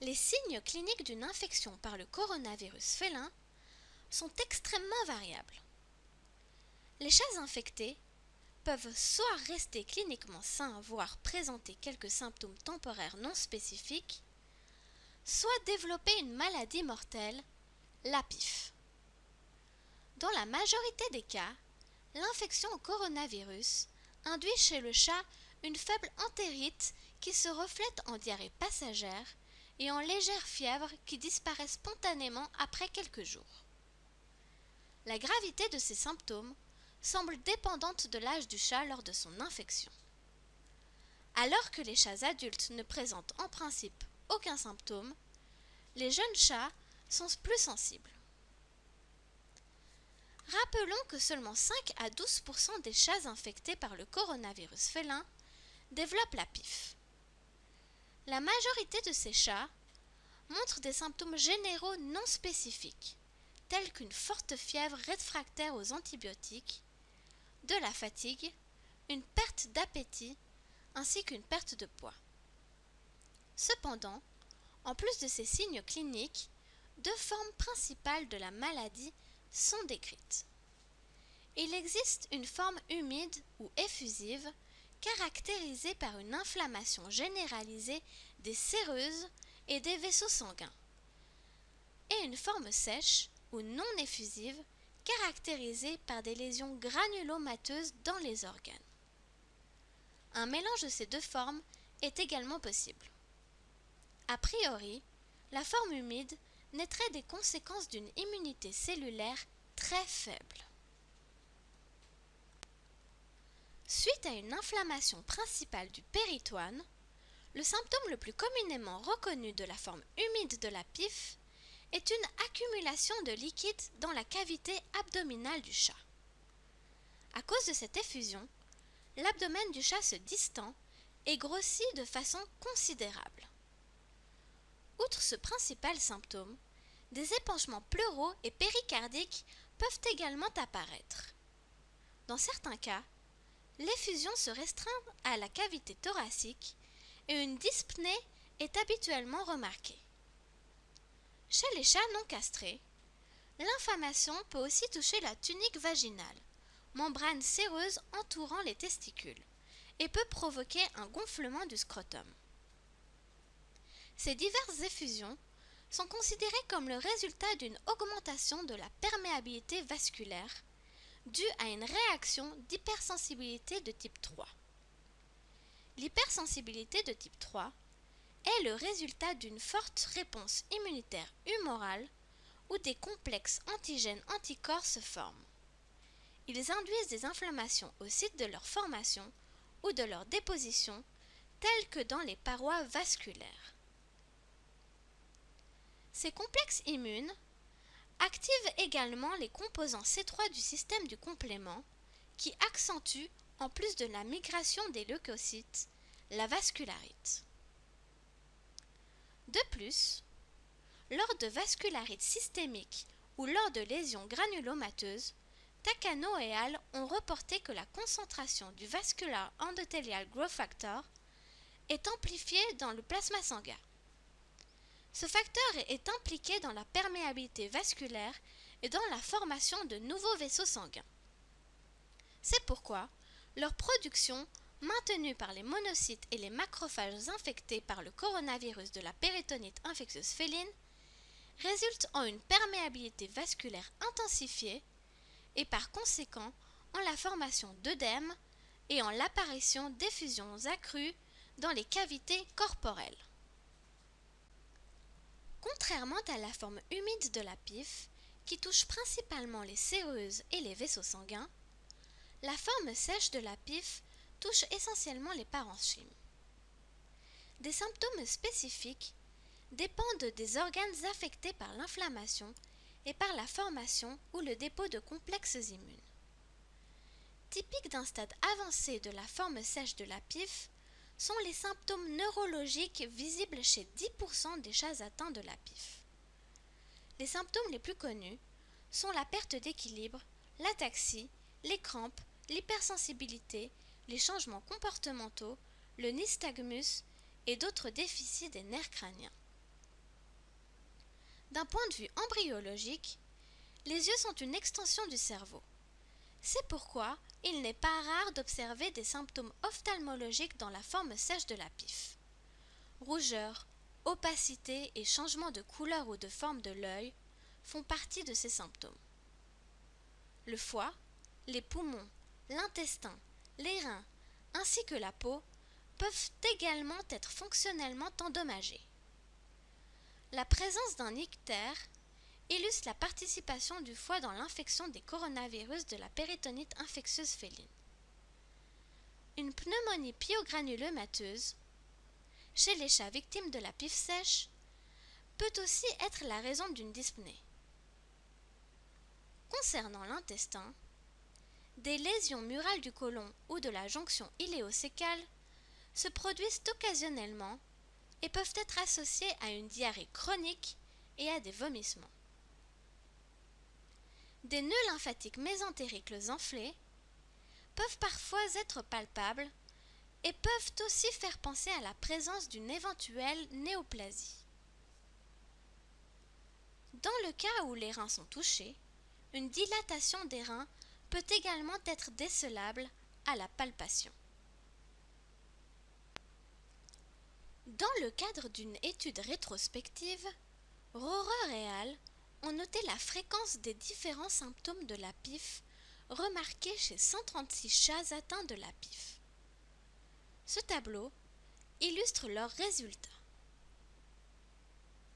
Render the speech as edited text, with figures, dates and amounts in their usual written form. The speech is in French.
Les signes cliniques d'une infection par le coronavirus félin sont extrêmement variables. Les chats infectés peuvent soit rester cliniquement sains, voire présenter quelques symptômes temporaires non spécifiques, soit développer une maladie mortelle, la PIF. Dans la majorité des cas, l'infection au coronavirus induit chez le chat une faible entérite qui se reflète en diarrhée passagère et en légère fièvre qui disparaît spontanément après quelques jours. La gravité de ces symptômes semble dépendante de l'âge du chat lors de son infection. Alors que les chats adultes ne présentent en principe aucun symptôme, les jeunes chats sont plus sensibles. Rappelons que seulement 5 à 12% des chats infectés par le coronavirus félin développent la PIF. La majorité de ces chats montrent des symptômes généraux non spécifiques, tels qu'une forte fièvre réfractaire aux antibiotiques, de la fatigue, une perte d'appétit ainsi qu'une perte de poids. Cependant, en plus de ces signes cliniques, 2 formes principales de la maladie sont décrites. Il existe une forme humide ou effusive caractérisée par une inflammation généralisée des séreuses et des vaisseaux sanguins, et une forme sèche ou non effusive caractérisée par des lésions granulomateuses dans les organes. Un mélange de ces 2 formes est également possible. A priori, la forme humide naîtrait des conséquences d'une immunité cellulaire très faible. Suite à une inflammation principale du péritoine, le symptôme le plus communément reconnu de la forme humide de la PIF est une accumulation de liquide dans la cavité abdominale du chat. À cause de cette effusion, l'abdomen du chat se distend et grossit de façon considérable. Outre ce principal symptôme, des épanchements pleuraux et péricardiques peuvent également apparaître. Dans certains cas, l'effusion se restreint à la cavité thoracique et une dyspnée est habituellement remarquée. Chez les chats non castrés, l'inflammation peut aussi toucher la tunique vaginale, membrane séreuse entourant les testicules, et peut provoquer un gonflement du scrotum. Ces diverses effusions sont considérées comme le résultat d'une augmentation de la perméabilité vasculaire due à une réaction d'hypersensibilité de type 3. L'hypersensibilité de type 3 est le résultat d'une forte réponse immunitaire humorale où des complexes antigènes-anticorps se forment. Ils induisent des inflammations au site de leur formation ou de leur déposition, telles que dans les parois vasculaires. Ces complexes immunes activent également les composants C3 du système du complément qui accentuent, en plus de la migration des leucocytes, la vascularite. De plus, lors de vascularite systémique ou lors de lésions granulomateuses, Takano et al. Ont reporté que la concentration du Vascular Endothelial Growth Factor est amplifiée dans le plasma sanguin. Ce facteur est impliqué dans la perméabilité vasculaire et dans la formation de nouveaux vaisseaux sanguins. C'est pourquoi leur production, maintenue par les monocytes et les macrophages infectés par le coronavirus de la péritonite infectieuse féline, résulte en une perméabilité vasculaire intensifiée et par conséquent en la formation d'œdèmes et en l'apparition d'effusions accrues dans les cavités corporelles. Contrairement à la forme humide de la PIF, qui touche principalement les séreuses et les vaisseaux sanguins, la forme sèche de la PIF touche essentiellement les parenchymes. Des symptômes spécifiques dépendent des organes affectés par l'inflammation et par la formation ou le dépôt de complexes immunes. Typiques d'un stade avancé de la forme sèche de la PIF sont les symptômes neurologiques visibles chez 10% des chats atteints de la PIF. Les symptômes les plus connus sont la perte d'équilibre, l'ataxie, les crampes, l'hypersensibilité, les changements comportementaux, le nystagmus et d'autres déficits des nerfs crâniens. D'un point de vue embryologique, les yeux sont une extension du cerveau. C'est pourquoi il n'est pas rare d'observer des symptômes ophtalmologiques dans la forme sèche de la pif. Rougeur, opacité et changement de couleur ou de forme de l'œil font partie de ces symptômes. Le foie, les poumons, l'intestin, les reins ainsi que la peau peuvent également être fonctionnellement endommagés. La présence d'un ictère illustre la participation du foie dans l'infection des coronavirus de la péritonite infectieuse féline. Une pneumonie pyogranulomatoeuse, chez les chats victimes de la pif sèche, peut aussi être la raison d'une dyspnée. Concernant l'intestin, des lésions murales du côlon ou de la jonction iléo-cécale se produisent occasionnellement et peuvent être associées à une diarrhée chronique et à des vomissements. Des nœuds lymphatiques mésentériques enflés peuvent parfois être palpables et peuvent aussi faire penser à la présence d'une éventuelle néoplasie. Dans le cas où les reins sont touchés, une dilatation des reins peut également être décelable à la palpation. Dans le cadre d'une étude rétrospective, Rohrer et al. Ont noté la fréquence des différents symptômes de la pif remarqués chez 136 chats atteints de la pif. Ce tableau illustre leurs résultats.